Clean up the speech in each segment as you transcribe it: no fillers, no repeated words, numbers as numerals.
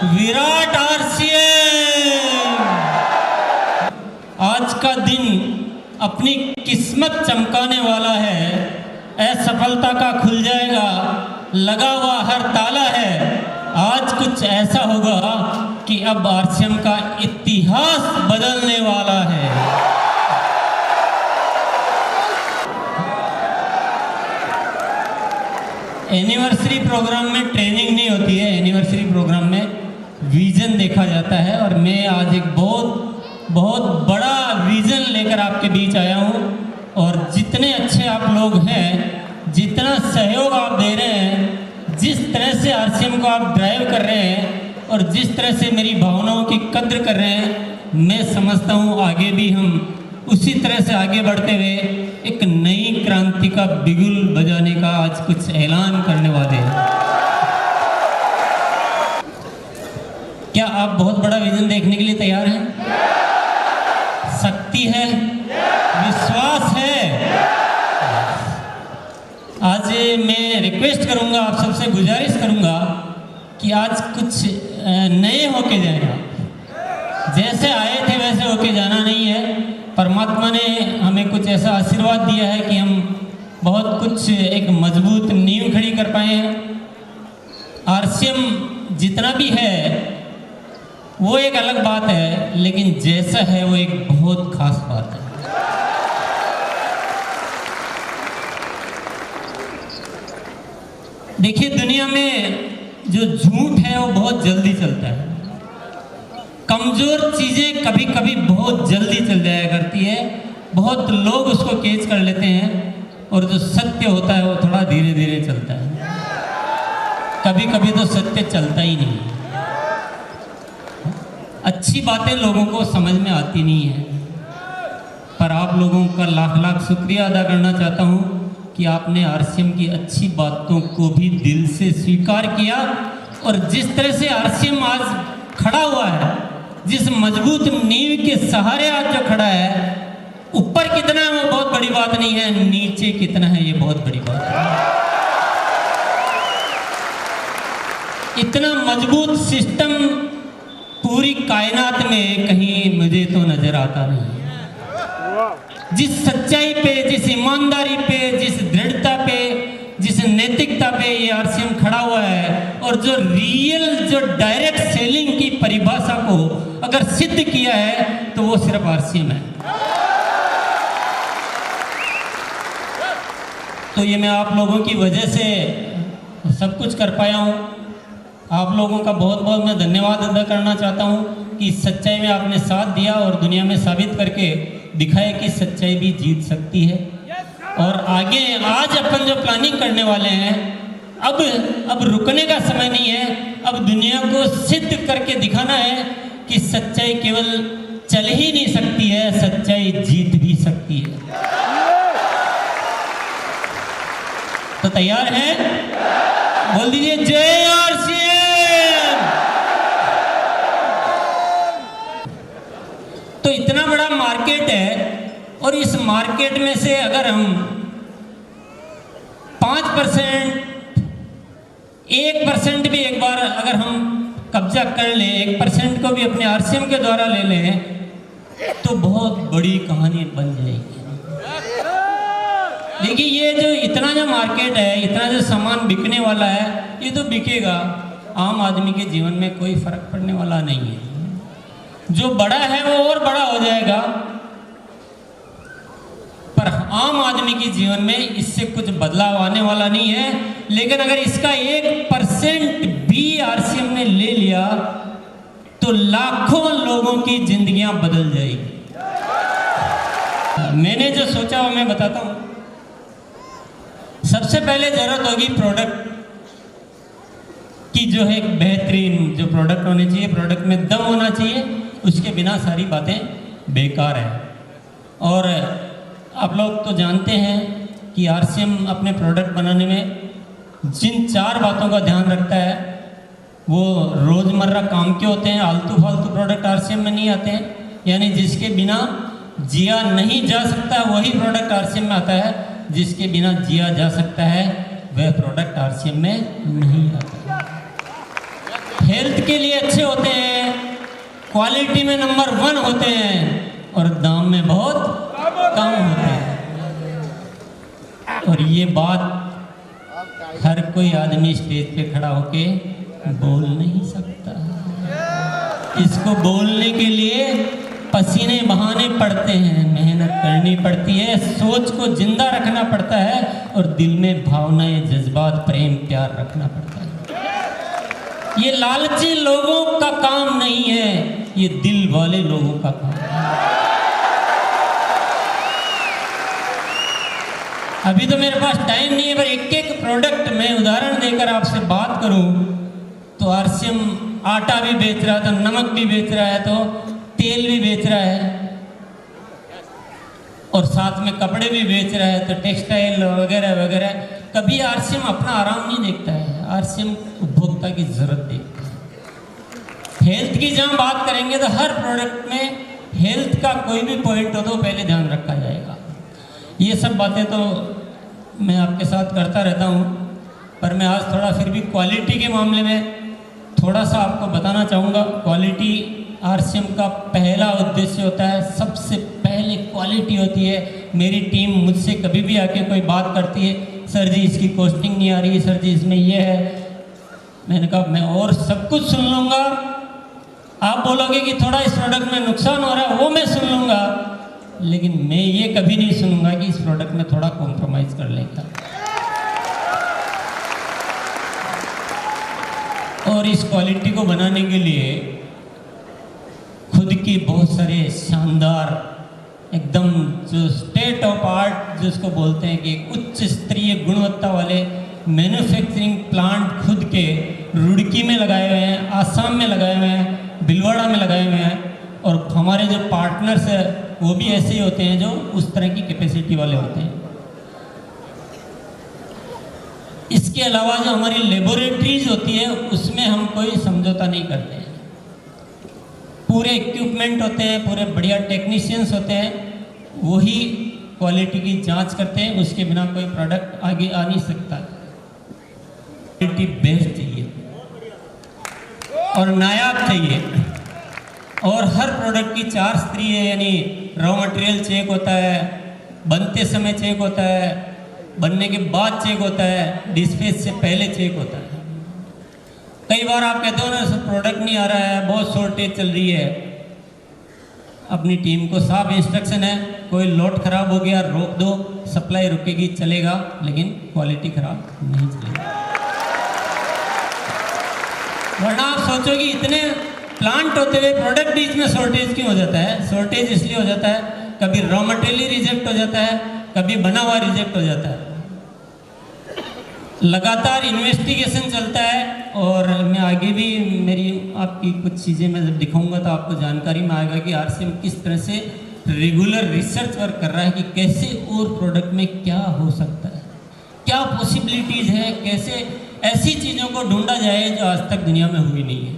Virat RCM आज का दिन अपनी किस्मत चमकाने वाला है। असफलता का खुल जाएगा लगा हुआ हर ताला है। आज कुछ ऐसा होगा कि अब आरसीएम का इतिहास बदलने वाला है। एनिवर्सरी प्रोग्राम में ट्रेनिंग नहीं होती है, एनिवर्सरी प्रोग्राम में विजन देखा जाता है। और मैं आज एक बहुत बड़ा विजन लेकर आपके बीच आया हूँ। और जितने अच्छे आप लोग हैं, जितना सहयोग आप दे रहे हैं, जिस तरह से आरसीएम को आप ड्राइव कर रहे हैं और जिस तरह से मेरी भावनाओं की कद्र कर रहे हैं, मैं समझता हूँ आगे भी हम उसी तरह से आगे बढ़ते हुए एक नई क्रांति का बिगुल बजाने का आज कुछ ऐलान करने वाले हैं। क्या आप बहुत बड़ा विजन देखने के लिए तैयार हैं? शक्ति है, विश्वास है। आज मैं रिक्वेस्ट करूंगा, आप सबसे गुजारिश करूंगा कि आज कुछ नए होके जाएगा। जैसे आए थे वैसे होके जाना नहीं है। परमात्मा ने हमें कुछ ऐसा आशीर्वाद दिया है कि हम बहुत कुछ एक मजबूत नींव खड़ी कर पाए हैं। आरसीएम जितना भी है वो एक अलग बात है, लेकिन जैसा है वो एक बहुत खास बात है। देखिए, दुनिया में जो झूठ है वो बहुत जल्दी चलता है। कमजोर चीजें कभी कभी बहुत जल्दी चल जाया करती है, बहुत लोग उसको कैच कर लेते हैं। और जो सत्य होता है वो थोड़ा धीरे धीरे चलता है। कभी कभी तो सत्य चलता ही नहीं। अच्छी बातें लोगों को समझ में आती नहीं है। पर आप लोगों का लाख लाख शुक्रिया अदा करना चाहता हूँ कि आपने आरसीएम की अच्छी बातों को भी दिल से स्वीकार किया। और जिस तरह से आरसीएम आज खड़ा हुआ है, जिस मजबूत नींव के सहारे आज जो खड़ा है, ऊपर कितना है वो बहुत बड़ी बात नहीं है, नीचे कितना है ये बहुत बड़ी बात है। इतना मजबूत सिस्टम पूरी कायनात में कहीं मुझे तो नजर आता नहीं। जिस सच्चाई पे, जिस ईमानदारी पे, जिस दृढ़ता पे, जिस नैतिकता पे ये आरसीएम खड़ा हुआ है, और जो रियल, जो डायरेक्ट सेलिंग की परिभाषा को अगर सिद्ध किया है तो वो सिर्फ आरसीएम है। तो ये मैं आप लोगों की वजह से सब कुछ कर पाया हूँ। आप लोगों का बहुत बहुत मैं धन्यवाद अदा करना चाहता हूँ कि सच्चाई में आपने साथ दिया और दुनिया में साबित करके दिखाया कि सच्चाई भी जीत सकती है। और आगे आज अपन जो प्लानिंग करने वाले हैं, अब रुकने का समय नहीं है। अब दुनिया को सिद्ध करके दिखाना है कि सच्चाई केवल चल ही नहीं सकती है, सच्चाई जीत भी सकती है। तो तैयार हैं? बोल दीजिए जय आरसीएम। तो इतना बड़ा मार्केट है और इस मार्केट में से अगर हम 5%, 1% भी एक बार अगर हम कब्जा कर ले, 1% को भी अपने आरसीएम के द्वारा ले लें, तो बहुत बड़ी कहानी बन जाएगी। देखिए, ये जो इतना जो मार्केट है, इतना जो सामान बिकने वाला है, ये तो बिकेगा। आम आदमी के जीवन में कोई फर्क पड़ने वाला नहीं है। जो बड़ा है वो और बड़ा हो जाएगा, पर आम आदमी के जीवन में इससे कुछ बदलाव आने वाला नहीं है। लेकिन अगर इसका 1% भी आरसीएम ने ले लिया तो लाखों लोगों की जिंदगियां बदल जाएगी। मैंने जो सोचा वो मैं बताता हूं। सबसे पहले जरूरत होगी प्रोडक्ट की, जो है एक बेहतरीन जो प्रोडक्ट होने चाहिए, प्रोडक्ट में दम होना चाहिए। उसके बिना सारी बातें बेकार है। और आप लोग तो जानते हैं कि आरसीएम अपने प्रोडक्ट बनाने में जिन 4 बातों का ध्यान रखता है वो रोज़मर्रा काम के होते हैं। आलतू फालतू प्रोडक्ट आरसीएम में नहीं आते हैं। यानी जिसके बिना जिया नहीं जा सकता वही प्रोडक्ट आरसीएम में आता है, जिसके बिना जिया जा सकता है वह प्रोडक्ट आरसीएम में नहीं आता। हेल्थ के लिए अच्छे होते हैं, क्वालिटी में नंबर 1 होते हैं और दाम में बहुत कम होते हैं। और ये बात हर कोई आदमी स्टेज पे खड़ा होके बोल नहीं सकता। इसको बोलने के लिए पसीने बहाने पड़ते हैं, मेहनत करनी पड़ती है, सोच को जिंदा रखना पड़ता है और दिल में भावनाएं, जज्बात, प्रेम, प्यार रखना पड़ता है। ये लालची लोगों का काम नहीं है, ये दिल वाले लोगों का काम है। अभी तो मेरे पास टाइम नहीं है, पर एक एक प्रोडक्ट मैं उदाहरण देकर आपसे बात करूं तो आरसीएम आटा भी बेच रहा है, तो नमक भी बेच रहा है, तो तेल भी बेच रहा है और साथ में कपड़े भी बेच रहा है, तो टेक्सटाइल वगैरह वगैरह। कभी आरसीएम अपना आराम नहीं देखता है, आरसीएम उपभोक्ता की जरूरत देखता है। हेल्थ की जहाँ बात करेंगे तो हर प्रोडक्ट में हेल्थ का कोई भी पॉइंट हो तो पहले ध्यान रखा जाएगा। ये सब बातें तो मैं आपके साथ करता रहता हूँ, पर मैं आज थोड़ा फिर भी क्वालिटी के मामले में थोड़ा सा आपको बताना चाहूँगा। क्वालिटी आरसीएम का पहला उद्देश्य होता है, सबसे पहले क्वालिटी होती है। मेरी टीम मुझसे कभी भी आके कोई बात करती है, सर जी इसकी कॉस्टिंग नहीं आ रही, सर जी इसमें ये है, मैंने कहा मैं और सब कुछ सुन लूँगा, आप बोलोगे कि थोड़ा इस प्रोडक्ट में नुकसान हो रहा है वो मैं सुन लूँगा, लेकिन मैं ये कभी नहीं सुनूंगा कि इस प्रोडक्ट में थोड़ा कॉम्प्रोमाइज़ कर लेगा। और इस क्वालिटी को बनाने के लिए खुद की बहुत सारे शानदार एकदम जो स्टेट ऑफ आर्ट जिसको बोलते हैं कि उच्च स्तरीय गुणवत्ता वाले मैन्युफैक्चरिंग प्लांट खुद के रुड़की में लगाए हुए हैं, आसाम में लगाए हुए हैं, भिलवाड़ा में लगाए हुए हैं। और हमारे जो पार्टनर्स हैं वो भी ऐसे ही होते हैं जो उस तरह की कैपेसिटी वाले होते हैं। इसके अलावा जो हमारी लेबोरेटरीज होती है उसमें हम कोई समझौता नहीं करते हैं। पूरे इक्विपमेंट होते हैं, पूरे बढ़िया टेक्नीशियंस होते हैं, वही क्वालिटी की जांच करते हैं, उसके बिना कोई प्रोडक्ट आगे आ नहीं सकता। क्वालिटी बेस्ट चाहिए और नायाब चाहिए। और हर प्रोडक्ट की 4 स्तरीय है, यानी रॉ मटेरियल चेक होता है, बनते समय चेक होता है, बनने के बाद चेक होता है, डिस्पैच से पहले चेक होता है। कई बार आप कहते हो ना प्रोडक्ट नहीं आ रहा है, बहुत शॉर्टेज चल रही है, अपनी टीम को साफ इंस्ट्रक्शन है, कोई लोड खराब हो गया रोक दो, सप्लाई रुकेगी चलेगा, लेकिन क्वालिटी खराब नहीं चलेगी। वरना आप सोचो कि इतने प्लांट होते हुए प्रोडक्ट बीच में शॉर्टेज क्यों हो जाता है? शॉर्टेज इसलिए हो जाता है, कभी रॉ मटेरियल रिजेक्ट हो जाता है, कभी बना हुआ रिजेक्ट हो जाता है। लगातार इन्वेस्टिगेशन चलता है और मैं आगे भी मेरी आपकी कुछ चीज़ें मैं जब दिखाऊंगा तो आपको जानकारी में आएगा कि आरसीएम किस तरह से रेगुलर रिसर्च वर्क कर रहा है कि कैसे और प्रोडक्ट में क्या हो सकता है, क्या पॉसिबिलिटीज़ है, कैसे ऐसी चीज़ों को ढूंढा जाए जो आज तक दुनिया में हुई नहीं है।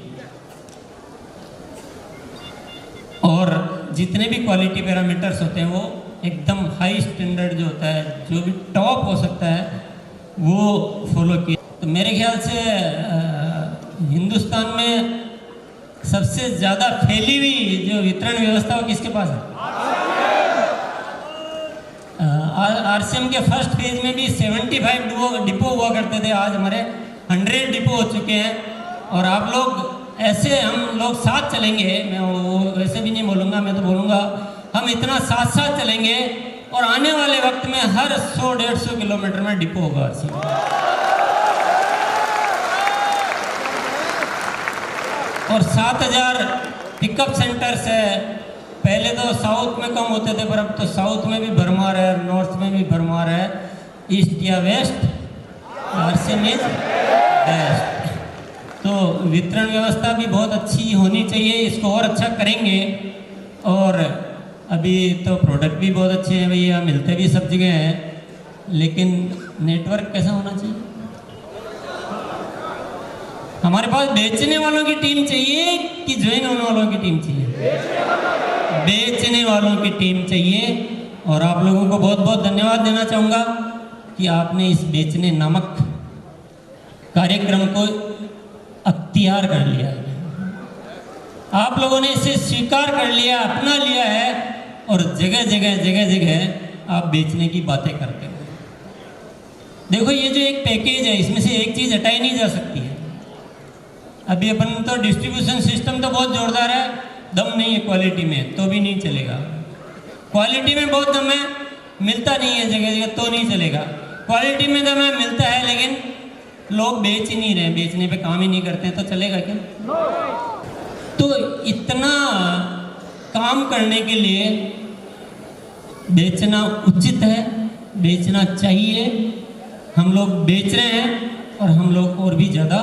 और जितने भी क्वालिटी पैरामीटर्स होते हैं वो एकदम हाई स्टैंडर्ड जो होता है, जो भी टॉप हो सकता है वो फॉलो किया। तो मेरे ख्याल से हिंदुस्तान में सबसे ज़्यादा फैली हुई जो वितरण व्यवस्था वो किसके पास है? आरसीएम के फर्स्ट फेज में भी 75 डिपो हुआ करते थे, आज हमारे 100 डिपो हो चुके हैं। और आप लोग ऐसे हम लोग साथ चलेंगे, मैं वो वैसे भी नहीं बोलूँगा, मैं तो बोलूँगा हम इतना साथ साथ चलेंगे और आने वाले वक्त में हर 100-150 किलोमीटर में डिपो होगा आरसीएम। और 7000 पिकअप सेंटर्स है। पहले तो साउथ में कम होते थे, पर अब तो साउथ में भी भरमार है, नॉर्थ में भी भरमार है, ईस्ट या वेस्ट, आरसीएम इज बेस्ट। तो वितरण व्यवस्था भी बहुत अच्छी होनी चाहिए, इसको और अच्छा करेंगे। और अभी तो प्रोडक्ट भी बहुत अच्छे हैं भैया, मिलते भी सब जगह हैं, लेकिन नेटवर्क कैसा होना चाहिए? हमारे पास बेचने वालों की टीम चाहिए कि ज्वाइन होने वालों की टीम चाहिए? बेचने वालों की टीम चाहिए। और आप लोगों को बहुत बहुत धन्यवाद देना चाहूँगा कि आपने इस बेचने नामक कार्यक्रम को अख्तियार कर लिया है, आप लोगों ने इसे स्वीकार कर लिया, अपना लिया है और जगह जगह आप बेचने की बातें करते हो। देखो ये जो एक पैकेज है इसमें से एक चीज़ हटाई नहीं जा सकती है। अभी अपन तो डिस्ट्रीब्यूशन सिस्टम तो बहुत जोरदार है, दम नहीं है क्वालिटी में तो भी नहीं चलेगा। क्वालिटी में बहुत दम है, मिलता नहीं है जगह जगह तो नहीं चलेगा। क्वालिटी में दम है, मिलता है, लेकिन लोग बेच ही नहीं रहे, बेचने पे काम ही नहीं करते हैं, तो चलेगा क्या? तो इतना काम करने के लिए बेचना उचित है, बेचना चाहिए। हम लोग बेच रहे हैं और हम लोग और भी ज़्यादा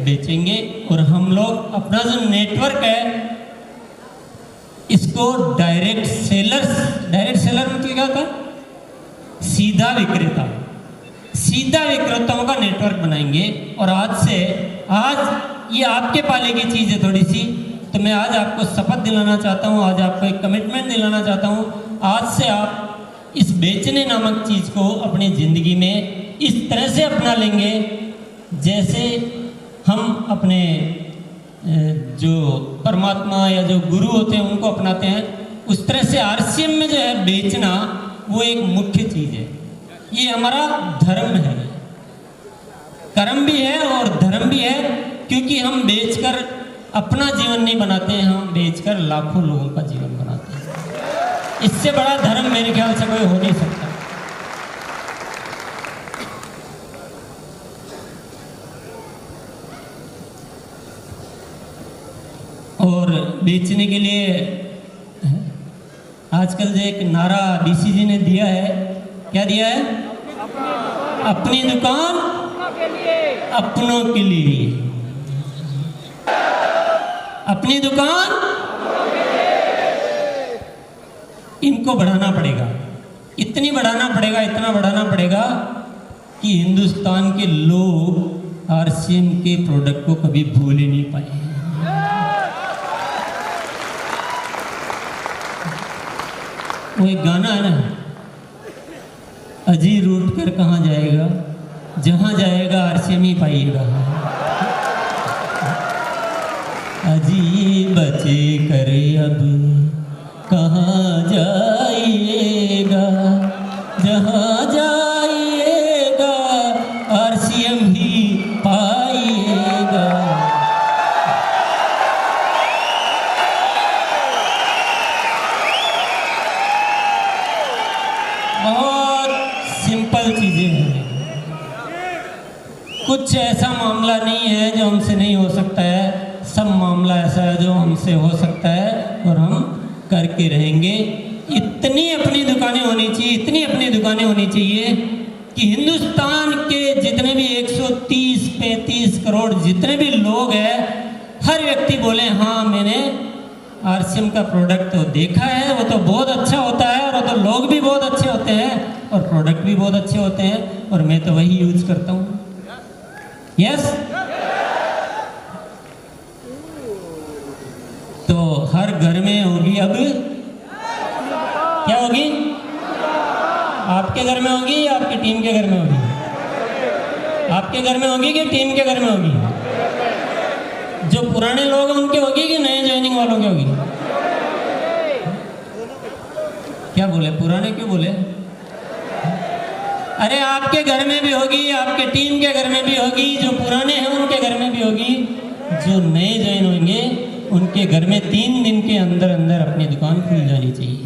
बेचेंगे। और हम लोग अपना जो नेटवर्क है इसको डायरेक्ट सेलर मतलब क्या होता है? सीधा विक्रेताओं का नेटवर्क बनाएंगे। और आज ये आपके पाले की चीज़ है थोड़ी सी, तो मैं आज आपको शपथ दिलाना चाहता हूँ, आज आपको एक कमिटमेंट दिलाना चाहता हूँ। आज से आप इस बेचने नामक चीज़ को अपनी ज़िंदगी में इस तरह से अपना लेंगे जैसे हम अपने जो परमात्मा या जो गुरु होते हैं उनको अपनाते हैं। उस तरह से आरसीएम में जो है बेचना वो एक मुख्य चीज़ है। ये हमारा धर्म है, कर्म भी है और धर्म भी है, क्योंकि हम बेचकर अपना जीवन नहीं बनाते हैं, हम बेचकर लाखों लोगों का जीवन बनाते हैं। इससे बड़ा धर्म मेरे ख्याल से कोई हो नहीं सकता। और बेचने के लिए आजकल जो एक नारा बीसीजी ने दिया है, क्या दिया है? अपनी दुकान अपनों के लिए, अपनी दुकान इनको बढ़ाना पड़ेगा, इतना बढ़ाना पड़ेगा कि हिंदुस्तान के लोग आरसीएम के प्रोडक्ट को कभी भूल ही नहीं पाए। वो एक गाना है ना, अजी रूट कर कहाँ जाएगा, जहाँ जाएगा आरसीएम ही पाइएगा। अजी बचे कर अब कहाँ जाइएगा, जहाँ जाइएगा आरसीएम ही पाइएगा। बहुत सिंपल चीज़ें हैं, कुछ ऐसा मामला नहीं है जो हमसे नहीं हो सकता है, सब मामला ऐसा है जो हमसे हो सकता है और हम करके रहेंगे। इतनी अपनी दुकानें होनी चाहिए कि हिंदुस्तान के जितने भी 130-35 करोड़ जितने भी लोग हैं, हर व्यक्ति बोले हाँ मैंने आरसीएम का प्रोडक्ट तो देखा है, वो तो बहुत अच्छा होता है, और वो तो लोग भी बहुत अच्छे होते हैं और प्रोडक्ट भी बहुत अच्छे होते हैं, और मैं तो वही यूज करता हूँ। यस, तो हर घर में होगी अब, क्या होगी? आपके घर में होगी या आपकी टीम के घर में होगी? आपके घर में होगी कि टीम के घर में होगी? जो पुराने लोग हैं उनके होगी कि नए ज्वाइनिंग वालों के होगी? क्या बोले, पुराने क्यों बोले? अरे आपके घर में भी होगी, आपके टीम के घर में भी होगी, जो पुराने हैं उनके घर में भी होगी, जो नए ज्वाइन होंगे उनके घर में 3 दिन के अंदर अंदर अपनी दुकान खुल जानी चाहिए।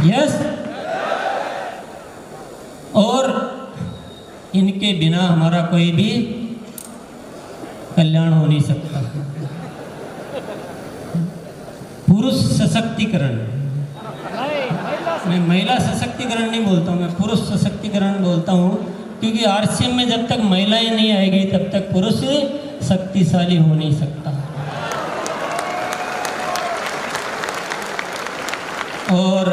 यस, और इनके बिना हमारा कोई भी कल्याण हो नहीं सकता। पुरुष सशक्तिकरण, मैं महिला सशक्तिकरण नहीं बोलता हूँ, मैं पुरुष सशक्तिकरण बोलता हूँ, क्योंकि आरसीएम में जब तक महिलाएं नहीं आएगी तब तक पुरुष शक्तिशाली हो नहीं सकता। और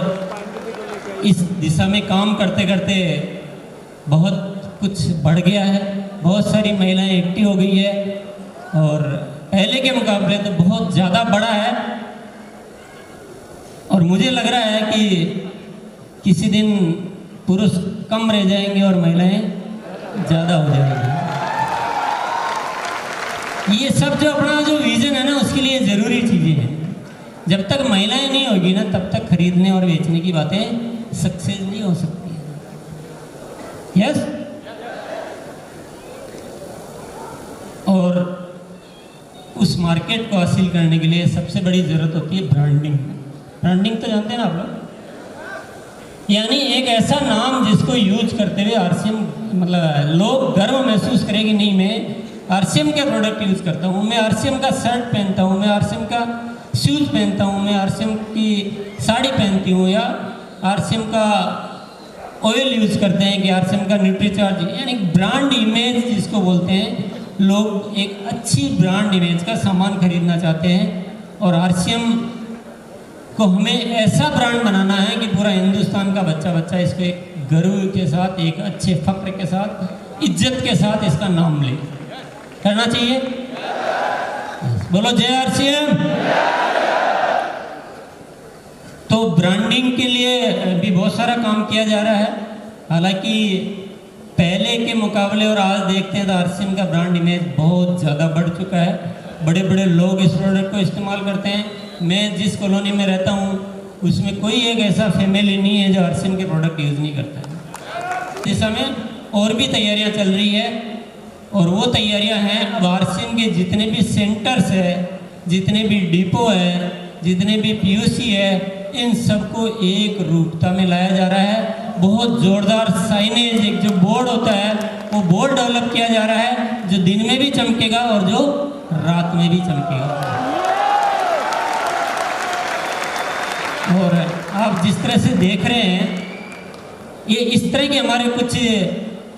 इस दिशा में काम करते करते बहुत कुछ बढ़ गया है, बहुत सारी महिलाएं एक्टिव हो गई है, और पहले के मुकाबले तो बहुत ज़्यादा बड़ा है। और मुझे लग रहा है कि किसी दिन पुरुष कम रह जाएंगे और महिलाएं ज़्यादा हो जाएगी। ये सब जो अपना जो विज़न है ना, उसके लिए ज़रूरी चीज़ें हैं। जब तक महिलाएं नहीं होगी ना, तब तक खरीदने और बेचने की बातें सक्सेस नहीं हो सकती है। यस। और उस मार्केट को हासिल करने के लिए सबसे बड़ी ज़रूरत होती है ब्रांडिंग। ब्रांडिंग तो जानते हैं ना आप लोग, यानी एक ऐसा नाम जिसको यूज करते हुए आरसीएम मतलब लोग गर्व महसूस करें कि नहीं, मैं आरसीएम के प्रोडक्ट यूज़ करता हूँ, मैं आरसीएम का शर्ट पहनता हूँ, मैं आरसीएम का शूज़ पहनता हूँ, मैं आरसीएम की साड़ी पहनती हूँ, या आरसीएम का ऑयल यूज़ करते हैं, कि आरसीएम का न्यूट्रीचार्ज, यानी ब्रांड इमेज जिसको बोलते हैं। लोग एक अच्छी ब्रांड इमेज का सामान खरीदना चाहते हैं, और आरसीएम को हमें ऐसा ब्रांड बनाना है कि पूरा हिंदुस्तान का बच्चा बच्चा इसको एक गर्व के साथ, एक अच्छे फक्र के साथ, इज्जत के साथ इसका नाम ले। करना चाहिए। बोलो जय आरसीएम। तो ब्रांडिंग के लिए भी बहुत सारा काम किया जा रहा है। हालांकि पहले के मुकाबले और आज देखते हैं तो आरसीएम का ब्रांड इमेज बहुत ज़्यादा बढ़ चुका है। बड़े बड़े लोग इस प्रोडक्ट को इस्तेमाल करते हैं। मैं जिस कॉलोनी में रहता हूँ उसमें कोई एक ऐसा फैमिली नहीं है जो आरसीएम के प्रोडक्ट यूज़ नहीं करता है। इस समय और भी तैयारियाँ चल रही है, और वो तैयारियाँ हैं अब आरसीएम के जितने भी सेंटर्स है, जितने भी डिपो है, जितने भी पीयूसी है, इन सबको एक रूपता में लाया जा रहा है। बहुत ज़ोरदार साइनेज, एक जो बोर्ड होता है वो बोर्ड डेवलप किया जा रहा है, जो दिन में भी चमकेगा और जो रात में भी चमकेगा। और आप जिस तरह से देख रहे हैं, ये इस तरह के हमारे कुछ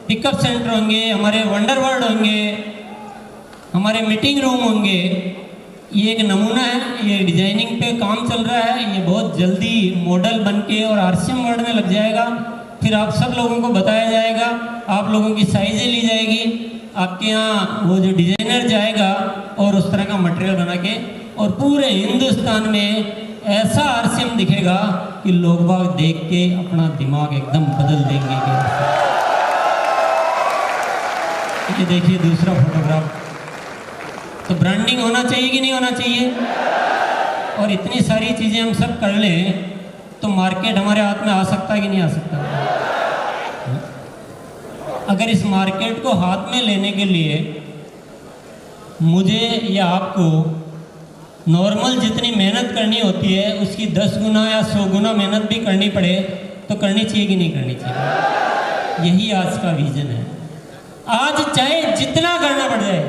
पिकअप सेंटर होंगे, हमारे वंडर वर्ल्ड होंगे, हमारे मीटिंग रूम होंगे। ये एक नमूना है, ये डिजाइनिंग पे काम चल रहा है। ये बहुत जल्दी मॉडल बनके और आरसीएम वर्ल्ड में लग जाएगा। फिर आप सब लोगों को बताया जाएगा, आप लोगों की साइजें ली जाएगी, आपके यहाँ वो जो डिजाइनर जाएगा और उस तरह का मटेरियल बना के, और पूरे हिंदुस्तान में ऐसा आरसीएम दिखेगा कि लोग बाग देख के अपना दिमाग एकदम बदल देंगे। ये देखिए दूसरा फोटोग्राफ। तो ब्रांडिंग होना चाहिए कि नहीं होना चाहिए? और इतनी सारी चीज़ें हम सब कर लें तो मार्केट हमारे हाथ में आ सकता है कि नहीं आ सकता? अगर इस मार्केट को हाथ में लेने के लिए मुझे या आपको नॉर्मल जितनी मेहनत करनी होती है उसकी 10 गुना या 100 गुना मेहनत भी करनी पड़े तो करनी चाहिए कि नहीं करनी चाहिए? यही आज का विजन है। आज चाहे जितना करना पड़ जाए,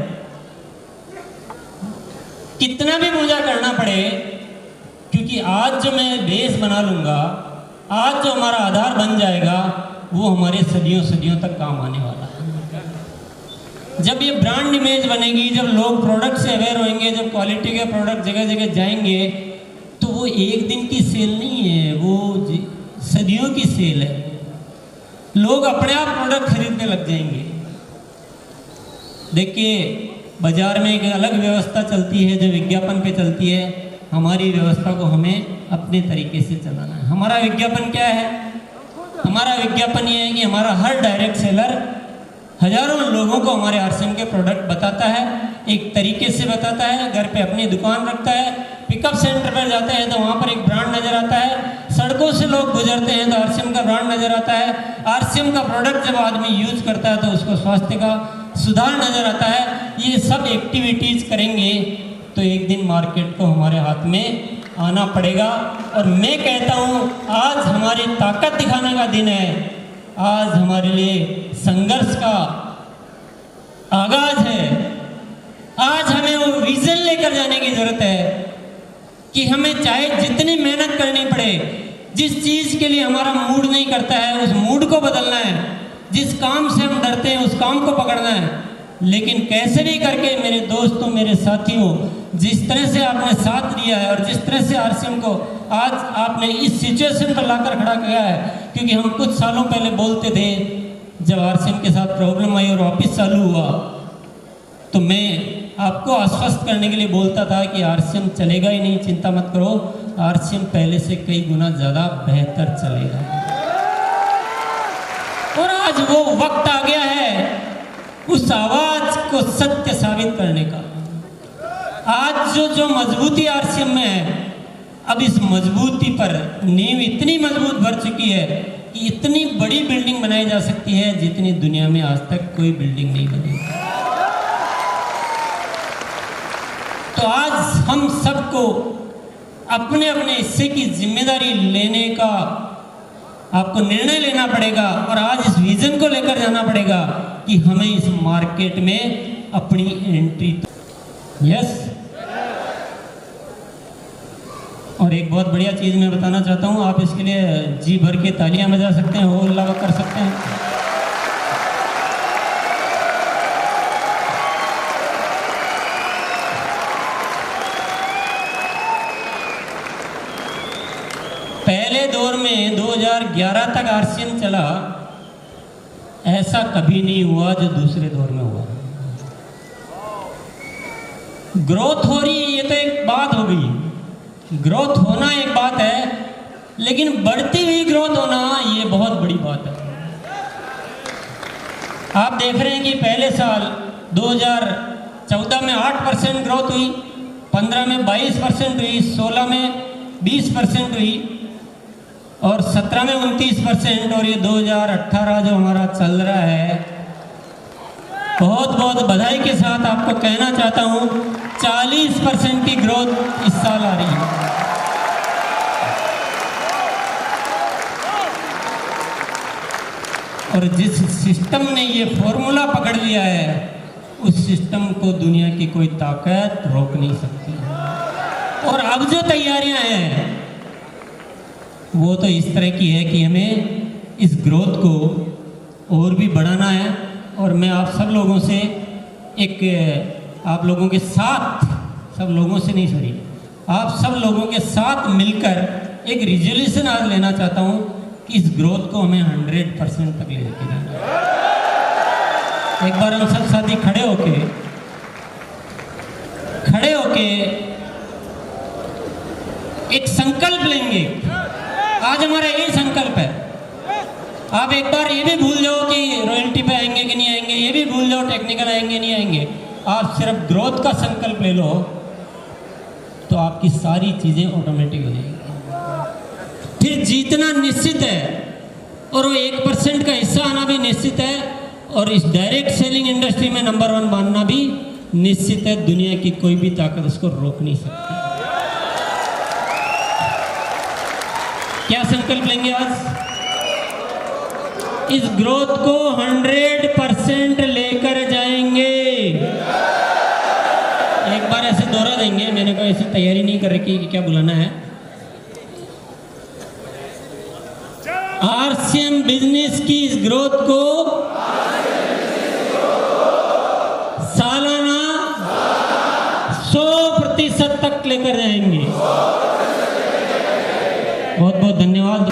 कितना भी मुझे करना पड़े, क्योंकि आज जो मैं बेस बना लूँगा, आज जो हमारा आधार बन जाएगा, वो हमारे सदियों सदियों तक काम आने वाला है। जब ये ब्रांड इमेज बनेगी, जब लोग प्रोडक्ट से अवेयर होंगे, जब क्वालिटी के प्रोडक्ट जगह जगह जाएंगे, तो वो एक दिन की सेल नहीं है, वो सदियों की सेल है। लोग अपने आप प्रोडक्ट खरीदने लग जाएंगे। देखिए बाजार में एक अलग व्यवस्था चलती है जो विज्ञापन पे चलती है। हमारी व्यवस्था को हमें अपने तरीके से चलाना है। हमारा विज्ञापन क्या है? हमारा विज्ञापन ये है कि हमारा हर डायरेक्ट सेलर हजारों लोगों को हमारे आरसीएम के प्रोडक्ट बताता है, एक तरीके से बताता है। घर पे अपनी दुकान रखता है, पिकअप सेंटर पर जाते हैं तो वहाँ पर एक ब्रांड नज़र आता है, सड़कों से लोग गुजरते हैं तो आरसीएम का ब्रांड नज़र आता है। आरसीएम का प्रोडक्ट जब आदमी यूज करता है तो उसको स्वास्थ्य का सुधार नज़र आता है। ये सब एक्टिविटीज़ करेंगे तो एक दिन मार्केट को हमारे हाथ में आना पड़ेगा। और मैं कहता हूँ आज हमारी ताकत दिखाने का दिन है, आज हमारे लिए संघर्ष का आगाज है। आज हमें वो विजन लेकर जाने की जरूरत है कि हमें चाहे जितनी मेहनत करनी पड़े, जिस चीज़ के लिए हमारा मूड नहीं करता है उस मूड को बदलना है, जिस काम से हम डरते हैं उस काम को पकड़ना है। लेकिन कैसे भी करके मेरे दोस्तों, मेरे साथियों, जिस तरह से आपने साथ दिया है और जिस तरह से आरसीएम को आज आपने इस सिचुएशन पर लाकर खड़ा किया है, क्योंकि हम कुछ सालों पहले बोलते थे जब आरसीएम के साथ प्रॉब्लम आई और वापस चालू हुआ तो मैं आपको आश्वस्त करने के लिए बोलता था कि आरसीएम चलेगा ही नहीं, चिंता मत करो, आरसीएम पहले से कई गुना ज़्यादा बेहतर चलेगा। और आज वो वक्त आ गया है उस आवाज को सत्य साबित करने का। आज जो मजबूती आरसीएम में है, अब इस मजबूती पर नींव इतनी मजबूत भर चुकी है कि इतनी बड़ी बिल्डिंग बनाई जा सकती है जितनी दुनिया में आज तक कोई बिल्डिंग नहीं बनी। तो आज हम सबको अपने अपने हिस्से की जिम्मेदारी लेने का आपको निर्णय लेना पड़ेगा और आज इस विजन को लेकर जाना पड़ेगा कि हमें इस मार्केट में अपनी एंट्री। यस। और एक बहुत बढ़िया चीज़ मैं बताना चाहता हूँ, आप इसके लिए जी भर के तालियां बजा सकते हैं, हो अल्लाह कर सकते हैं। पहले दौर में 2011 तक आरसीएम चला, ऐसा कभी नहीं हुआ जो दूसरे दौर में हुआ। ग्रोथ हो रही है, ये तो एक बात हो गई, ग्रोथ होना एक बात है, लेकिन बढ़ती हुई ग्रोथ होना ये बहुत बड़ी बात है। आप देख रहे हैं कि पहले साल 2014 में 8% ग्रोथ हुई, 15 में 22% हुई, 16 में 20% हुई और 17 में 29%, और ये 2018 जो हमारा चल रहा है, बहुत बहुत बधाई के साथ आपको कहना चाहता हूँ 40% की ग्रोथ इस साल आ रही है। और जिस सिस्टम ने ये फॉर्मूला पकड़ लिया है, उस सिस्टम को दुनिया की कोई ताकत रोक नहीं सकती। और अब जो तैयारियां हैं वो तो इस तरह की है कि हमें इस ग्रोथ को और भी बढ़ाना है। और मैं आप सब लोगों से आप लोगों के साथ, सब लोगों से नहीं सॉरी, आप सब लोगों के साथ मिलकर एक रिजोल्यूशन आज लेना चाहता हूँ कि इस ग्रोथ को हमें 100% तक ले के जाना है। एक बार हम सब साथी खड़े होके एक संकल्प लेंगे। आज हमारा यही संकल्प है। आप एक बार ये भी भूल जाओ कि रॉयल्टी पे आएंगे कि नहीं आएंगे, ये भी भूल जाओ टेक्निकल आएंगे नहीं आएंगे। आप सिर्फ ग्रोथ का संकल्प ले लो तो आपकी सारी चीज़ें ऑटोमेटिक हो जाएंगी। फिर जीतना निश्चित है और वो 1% का हिस्सा आना भी निश्चित है, और इस डायरेक्ट सेलिंग इंडस्ट्री में नंबर 1 बनना भी निश्चित है। दुनिया की कोई भी ताकत उसको रोक नहीं सकती। क्या संकल्प लेंगे आज? इस ग्रोथ को 100% लेकर जाएंगे। एक बार ऐसे दोहरा देंगे, मैंने कोई ऐसी तैयारी नहीं कर रखी कि क्या बुलाना है। आरसीएम बिजनेस की इस ग्रोथ को सालाना 100% तक लेकर जाएंगे। बहुत बहुत धन्यवाद।